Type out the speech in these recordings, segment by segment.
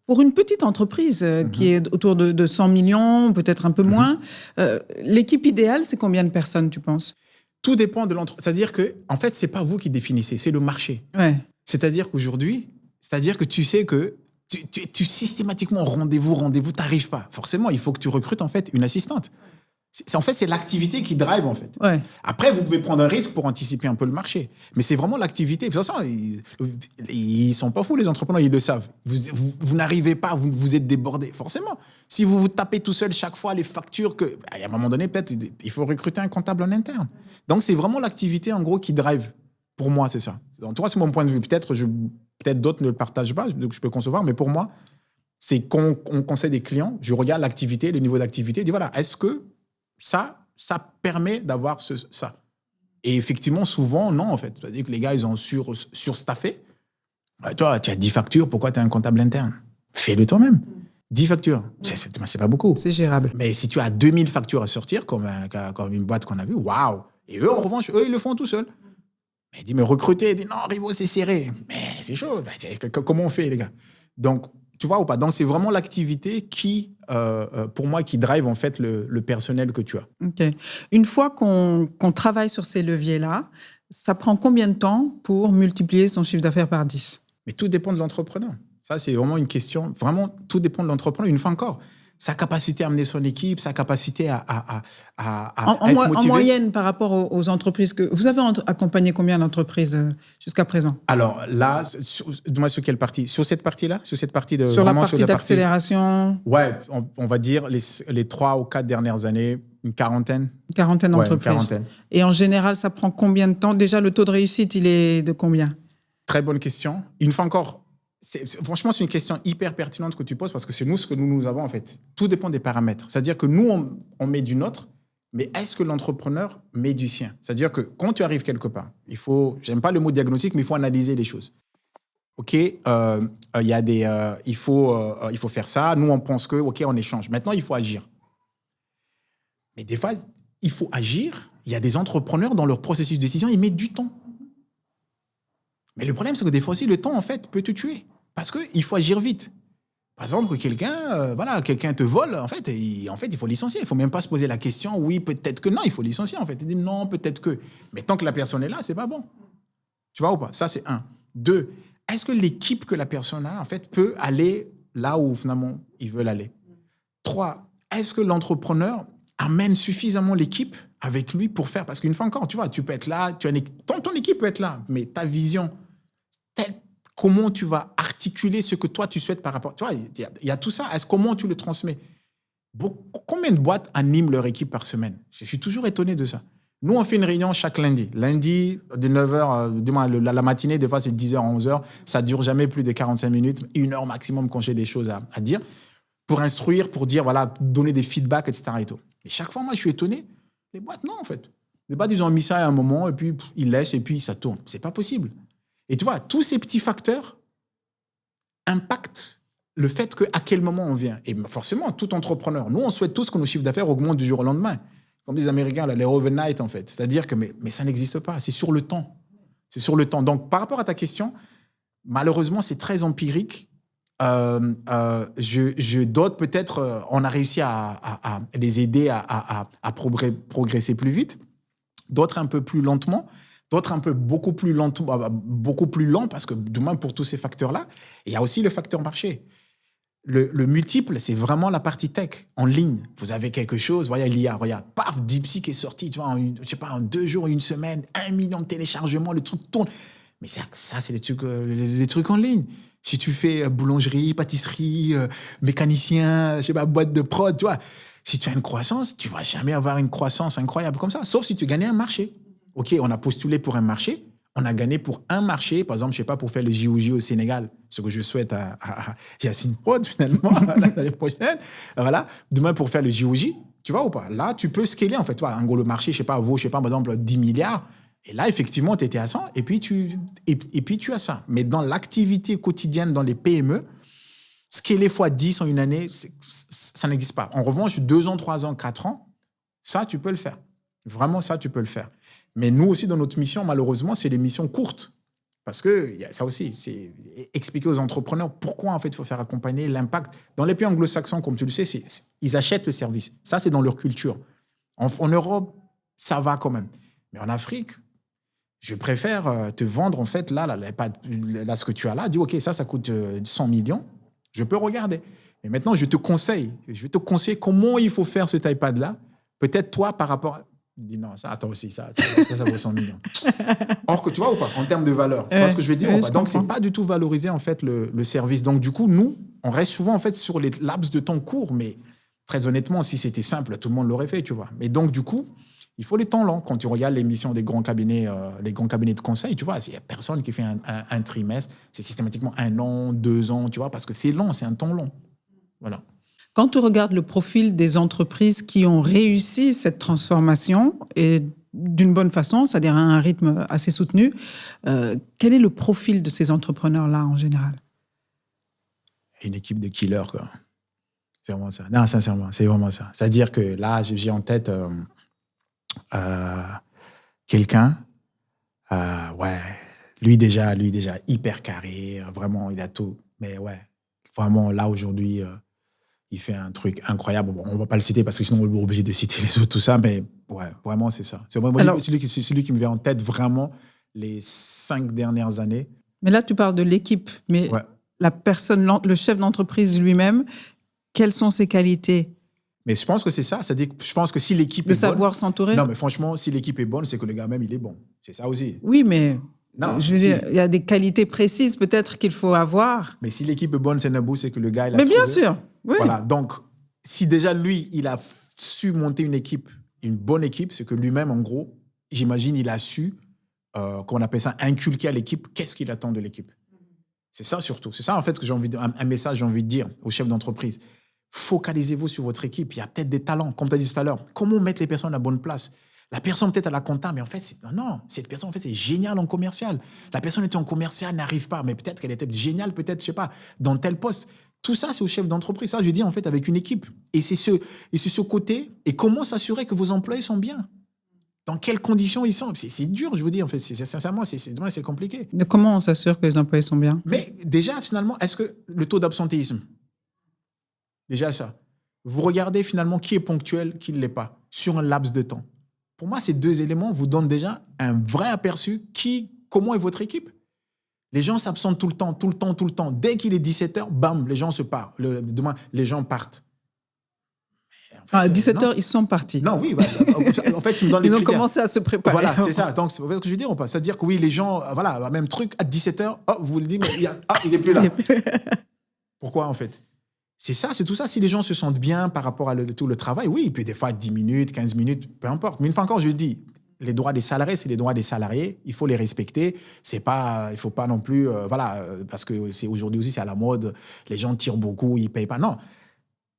Pour une petite entreprise qui est autour de 100 millions, peut-être un peu moins, l'équipe idéale, c'est combien de personnes, tu penses? Tout dépend de l'entreprise. C'est-à-dire que, en fait, c'est pas vous qui définissez, c'est le marché. Ouais. C'est-à-dire qu'aujourd'hui, que tu sais que tu systématiquement rendez-vous, t'arrives pas. Forcément, il faut que tu recrutes en fait une assistante. C'est l'activité qui drive en fait. Ouais. Après, vous pouvez prendre un risque pour anticiper un peu le marché, mais c'est vraiment l'activité. De toute façon, ils sont pas fous les entrepreneurs, ils le savent. Vous n'arrivez pas, vous êtes débordé. Forcément, si vous vous tapez tout seul chaque fois les factures, à un moment donné, peut-être il faut recruter un comptable en interne. Donc c'est vraiment l'activité en gros qui drive. Pour moi, c'est ça. Donc, toi, c'est mon point de vue. Peut-être d'autres ne le partagent pas, donc je peux concevoir, mais pour moi, c'est qu'on conseille des clients, je regarde l'activité, le niveau d'activité, je dis voilà, est-ce que ça permet d'avoir ça? Et effectivement, souvent, non, en fait. C'est-à-dire que les gars, ils ont surstaffé. Toi, tu as 10 factures, pourquoi tu as un comptable interne? Fais-le toi-même. 10 factures, c'est pas beaucoup. C'est gérable. Mais si tu as 2000 factures à sortir, comme une boîte qu'on a vue, waouh! Et eux, en revanche, ils le font tout seuls. Mais il dit, mais recruter, il dit, non, Rivo, c'est serré. Mais c'est chaud. Comment on fait, les gars? Donc, tu vois ou pas? Donc, c'est vraiment l'activité qui, pour moi, qui drive en fait le personnel que tu as. OK. Une fois qu'on travaille sur ces leviers-là, ça prend combien de temps pour multiplier son chiffre d'affaires par 10? Mais tout dépend de l'entrepreneur. Ça, c'est vraiment une question. Vraiment, tout dépend de l'entrepreneur. Une fois encore, sa capacité à amener son équipe, sa capacité à être motivé. En moyenne, par rapport aux entreprises que... Vous avez accompagné combien d'entreprises jusqu'à présent? Alors là, dis-moi sur quelle partie? Sur cette partie-là? Sur cette partie de... Sur la partie d'accélération? Ouais, on va dire les 3 ou 4 dernières années, une quarantaine. Une quarantaine d'entreprises. Une quarantaine. Et en général, ça prend combien de temps? Déjà, le taux de réussite, il est de combien? Très bonne question. Une fois encore, franchement, c'est une question hyper pertinente que tu poses parce que c'est nous ce que nous avons en fait. Tout dépend des paramètres. C'est-à-dire que nous, on met du nôtre, mais est-ce que l'entrepreneur met du sien? C'est-à-dire que quand tu arrives quelque part, j'aime pas le mot diagnostic, mais il faut analyser les choses. OK, il faut faire ça. Nous, on pense que, OK, on échange. Maintenant, il faut agir. Mais des fois, il faut agir. Il y a des entrepreneurs, dans leur processus de décision, ils mettent du temps. Mais le problème, c'est que des fois aussi, le temps, en fait, peut te tuer. Parce qu'il faut agir vite. Par exemple, que quelqu'un te vole, en fait, il faut licencier. Il ne faut même pas se poser la question, oui, peut-être que non, il faut licencier, en fait. Il dit non, peut-être que. Mais tant que la personne est là, c'est pas bon. Tu vois ou pas? Ça, c'est 1. 2, est-ce que l'équipe que la personne a, en fait, peut aller là où, finalement, ils veulent aller? 3, est-ce que l'entrepreneur amène suffisamment l'équipe avec lui pour faire... Parce qu'une fois encore, tu vois, tu peux être là, ton équipe peut être là, mais ta vision... Comment tu vas articuler ce que toi, tu souhaites par rapport... Tu vois, il y a tout ça. Comment tu le transmets? Combien de boîtes animent leur équipe par semaine? Je suis toujours étonné de ça. Nous, on fait une réunion chaque lundi. Lundi, de 9h, la matinée, des fois, c'est 10h, 11h. Ça ne dure jamais plus de 45 minutes, 1 heure maximum quand j'ai des choses à dire, pour instruire, pour dire, voilà, donner des feedbacks, etc. Et tout. Mais chaque fois, moi, je suis étonné. Les boîtes, non, en fait. Les boîtes, ils ont mis ça à un moment, et puis ils laissent, et puis ça tourne. C'est pas possible. Et tu vois, tous ces petits facteurs impactent le fait qu'à quel moment on vient. Et forcément, tout entrepreneur, nous, on souhaite tous que nos chiffres d'affaires augmentent du jour au lendemain. Comme les Américains, là, les overnight, en fait. C'est-à-dire que, mais ça n'existe pas. C'est sur le temps. C'est sur le temps. Donc, par rapport à ta question, malheureusement, c'est très empirique. D'autres, peut-être, on a réussi à les aider à progresser plus vite. D'autres, un peu plus lentement. D'autres un peu beaucoup plus lent parce que demain pour tous ces facteurs-là, il y a aussi le facteur marché. Le multiple, c'est vraiment la partie tech en ligne. Vous avez quelque chose, voyez l'IA, regarde, paf, DeepSeek est sorti, tu vois, en 2 jours, 1 semaine, 1 million de téléchargements, le truc tourne. Mais ça c'est les trucs en ligne. Si tu fais boulangerie, pâtisserie, mécanicien, boîte de prod, tu vois, si tu as une croissance, tu vas jamais avoir une croissance incroyable comme ça, sauf si tu gagnais un marché. OK, on a postulé pour un marché, on a gagné pour un marché, par exemple, pour faire le JOJ au Sénégal, ce que je souhaite à Yacine Prod, finalement, l'année prochaine. Voilà, demain pour faire le JOJ, tu vois ou pas? Là, tu peux scaler, en fait. Tu vois, en gros, le marché, vaut, par exemple, 10 milliards. Et là, effectivement, tu étais à 100, et puis tu as ça. Mais dans l'activité quotidienne, dans les PME, scaler fois 10 en une année, ça n'existe pas. En revanche, 2 ans, 3 ans, 4 ans, ça, tu peux le faire. Vraiment, ça, tu peux le faire. Mais nous aussi, dans notre mission, malheureusement, c'est des missions courtes. Parce que il y a ça aussi, c'est expliquer aux entrepreneurs pourquoi en fait il faut faire accompagner l'impact. Dans les pays anglo-saxons, comme tu le sais, ils achètent le service. Ça, c'est dans leur culture. En Europe, ça va quand même. Mais en Afrique, je préfère te vendre en fait là, ce que tu as là. Dis ok, ça coûte 100 millions. Je peux regarder. Mais maintenant, je vais te conseiller comment il faut faire cet iPad là. Peut-être toi par rapport à... Dis non, ça, attends aussi, parce que ça vaut 100 millions. Or que tu vois ou pas, en termes de valeur, tu vois ce que je veux dire ou pas. Donc, c'est pas du tout valorisé en fait le service. Donc, du coup, nous, on reste souvent en fait sur les laps de temps courts, mais très honnêtement, si c'était simple, tout le monde l'aurait fait, tu vois. Mais donc, du coup, il faut les temps longs. Quand tu regardes l'émission des grands cabinets, les grands cabinets de conseil, tu vois, il y a personne qui fait un trimestre, c'est systématiquement 1 an, 2 ans, tu vois, parce que c'est long, c'est un temps long. Voilà. Quand tu regardes le profil des entreprises qui ont réussi cette transformation et d'une bonne façon, c'est-à-dire à un rythme assez soutenu, quel est le profil de ces entrepreneurs-là en général? Une équipe de killers, quoi. C'est vraiment ça. Non, sincèrement, c'est vraiment ça. C'est-à-dire que là, j'ai en tête quelqu'un, ouais, lui déjà hyper carré, vraiment, il a tout. Mais ouais, vraiment, là, aujourd'hui... il fait un truc incroyable. Bon, on ne va pas le citer parce que sinon on est obligé de citer les autres, tout ça. Mais ouais, vraiment, c'est ça. C'est celui qui me vient en tête vraiment les 5 dernières années. Mais là, tu parles de l'équipe. Mais ouais. La personne, le chef d'entreprise lui-même, quelles sont ses qualités? Mais je pense que c'est ça. C'est-à-dire que je pense que si l'équipe est bonne... De savoir s'entourer? Non, mais franchement, si l'équipe est bonne, c'est que le gars même, il est bon. C'est ça aussi. Oui, mais... Non, je veux dire, il y a des qualités précises peut-être qu'il faut avoir. Mais si l'équipe est bonne, c'est Nabou, c'est que le gars, il a mais trouvé. bien sûr, oui. Voilà, donc, si déjà lui, il a su monter une équipe, une bonne équipe, c'est que lui-même, en gros, j'imagine, il a su, comment on appelle ça, inculquer à l'équipe, qu'est-ce qu'il attend de l'équipe. C'est ça surtout. C'est ça, en fait, que j'ai envie de, un message, j'ai envie de dire aux chefs d'entreprise. Focalisez-vous sur votre équipe. Il y a peut-être des talents, comme tu as dit tout à l'heure. Comment mettre les personnes à la bonne place? La personne peut-être à la compta, mais en fait, non, cette personne, en fait, c'est génial en commercial. La personne était en commercial, n'arrive pas, mais peut-être qu'elle était géniale, peut-être, je sais pas, dans tel poste. Tout ça, c'est au chef d'entreprise. Ça, je dis, en fait, avec une équipe. Et c'est ce côté. Et comment s'assurer que vos employés sont bien? Dans quelles conditions ils sont? C'est dur, je vous dis, en fait. Sincèrement, c'est compliqué. De comment on s'assure que les employés sont bien? Mais déjà, finalement, est-ce que le taux d'absentéisme, déjà ça, vous regardez finalement qui est ponctuel, qui ne l'est pas, sur un laps de temps. Pour moi, ces 2 éléments vous donnent déjà un vrai aperçu comment est votre équipe. Les gens s'absentent tout le temps. Dès qu'il est 17h, bam, les gens se partent. Demain, les gens partent. En fait, à 17h, ils sont partis. Non, oui. Bah, en fait, tu me donnes les Ils ont critères. commencé à se préparer. Voilà, c'est ça. Donc, c'est ce que je veux dire ou pas? C'est-à-dire que oui, les gens, voilà, même truc, à 17h, vous le dites, mais il n'est plus là. Pourquoi, en fait? C'est ça, c'est tout ça. Si les gens se sentent bien par rapport à tout le travail, oui, il peut des fois 10 minutes, 15 minutes, peu importe. Mais une fois encore, je le dis, les droits des salariés, c'est les droits des salariés. Il faut les respecter. Il ne faut pas non plus... parce que aujourd'hui aussi, c'est à la mode. Les gens tirent beaucoup, ils ne payent pas. Non,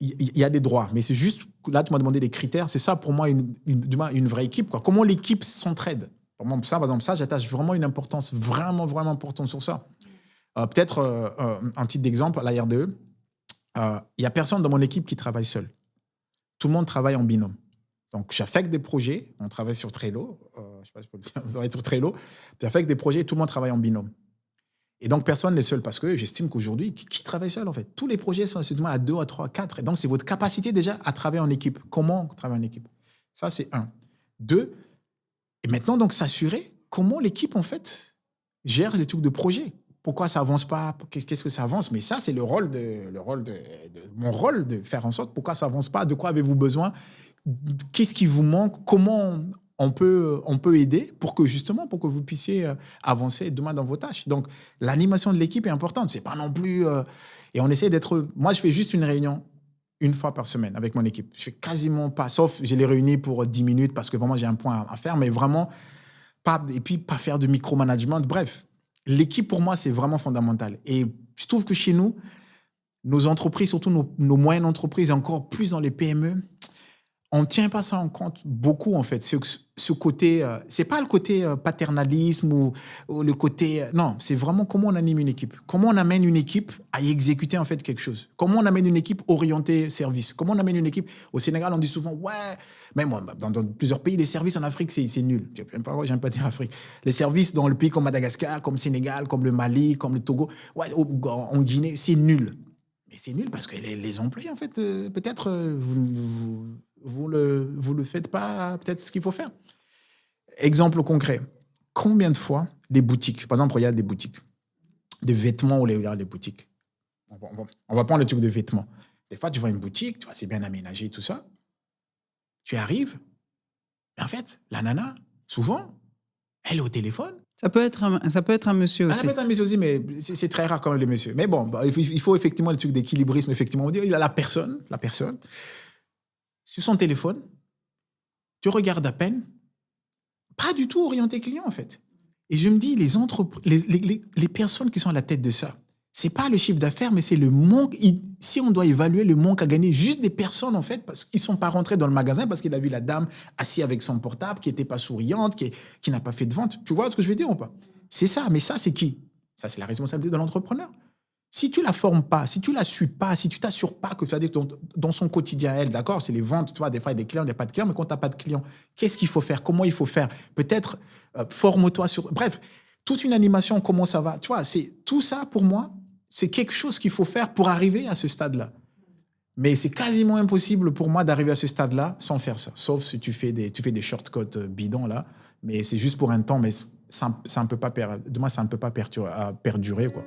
il y a des droits. Mais c'est juste... Là, tu m'as demandé des critères. C'est ça, pour moi, une vraie équipe, quoi. Comment l'équipe s'entraide. Pour moi, ça, par exemple, ça, j'attache vraiment une importance, vraiment, vraiment importante sur ça. Peut-être, un titre d'exemple, à la RDE, il n'y a personne dans mon équipe qui travaille seul. Tout le monde travaille en binôme. Donc, j'affecte des projets. On travaille sur Trello. Je ne sais pas si je peux le dire. On travaille sur Trello. J'affecte des projets et tout le monde travaille en binôme. Et donc, personne n'est seul parce que j'estime qu'aujourd'hui, qui travaille seul, en fait? Tous les projets sont à 2, à 3, à 4. Et donc, c'est votre capacité déjà à travailler en équipe. Comment travailler en équipe? Ça, c'est 1. 2, et maintenant, donc, s'assurer comment l'équipe, en fait, gère les trucs de projet. Pourquoi ça avance pas? Qu'est-ce que ça avance? Mais ça, c'est mon rôle de faire en sorte pourquoi ça avance pas. De quoi avez-vous besoin? Qu'est-ce qui vous manque? Comment on peut aider pour que vous puissiez avancer demain dans vos tâches. Donc, l'animation de l'équipe est importante. C'est pas non plus... et on essaie d'être... Moi, je fais juste une réunion 1 fois par semaine avec mon équipe. Je fais quasiment pas... Sauf, je les réunis pour 10 minutes parce que vraiment, j'ai un point à faire. Mais vraiment, pas faire de micromanagement. Bref. L'équipe, pour moi, c'est vraiment fondamental. Et je trouve que chez nous, nos entreprises, surtout nos moyennes entreprises, et encore plus dans les PME, on ne tient pas ça en compte beaucoup, en fait. Ce côté, c'est pas le côté paternalisme ou le côté... non, c'est vraiment comment on anime une équipe. Comment on amène une équipe à y exécuter, en fait, quelque chose. Comment on amène une équipe orientée service. Comment on amène une équipe... Au Sénégal, on dit souvent, ouais... Même moi, dans plusieurs pays, les services en Afrique, c'est nul. J'aime pas dire Afrique. Les services dans le pays comme Madagascar, comme Sénégal, comme le Mali, comme le Togo, ouais, en Guinée, c'est nul. Mais c'est nul parce que les employés, en fait, peut-être, vous le faites pas, peut-être ce qu'il faut faire. Exemple concret. Combien de fois les boutiques, par exemple, regarde les boutiques, des vêtements ou regarde les boutiques. On va prendre le truc de vêtements. Des fois, tu vois une boutique, tu vois, c'est bien aménagé, tout ça. Tu arrives, et en fait, la nana, souvent, elle est au téléphone. Ça peut être un monsieur aussi. Ça peut être un monsieur aussi, mais c'est très rare quand même, les messieurs. Mais bon, il faut effectivement le truc d'équilibrisme, effectivement. On dit, il a la personne, sur son téléphone, tu regardes à peine, pas du tout orienté client, en fait. Et je me dis, les personnes qui sont à la tête de ça, c'est pas le chiffre d'affaires, mais c'est le manque. Si on doit évaluer le manque à gagner, juste des personnes, en fait, parce qu'ils sont pas rentrés dans le magasin, parce qu'il a vu la dame assise avec son portable, qui était pas souriante, qui n'a pas fait de vente. Tu vois ce que je veux dire ou pas? C'est ça, mais ça, c'est qui? Ça, c'est la responsabilité de l'entrepreneur. Si tu la formes pas, si tu la suis pas, si tu t'assures pas que ça dans son quotidien, elle, d'accord, c'est les ventes, tu vois, des fois, il y a des clients, il n'y a pas de clients, mais quand tu n'as pas de clients, qu'est-ce qu'il faut faire? Comment il faut faire? Peut-être, forme-toi sur... Bref, toute une animation, comment ça va? Tu vois, tout ça, pour moi, c'est quelque chose qu'il faut faire pour arriver à ce stade-là. Mais c'est quasiment impossible pour moi d'arriver à ce stade-là sans faire ça. Sauf si tu fais des shortcuts bidons, là. Mais c'est juste pour un temps, mais ça ne peut pas perdurer, quoi.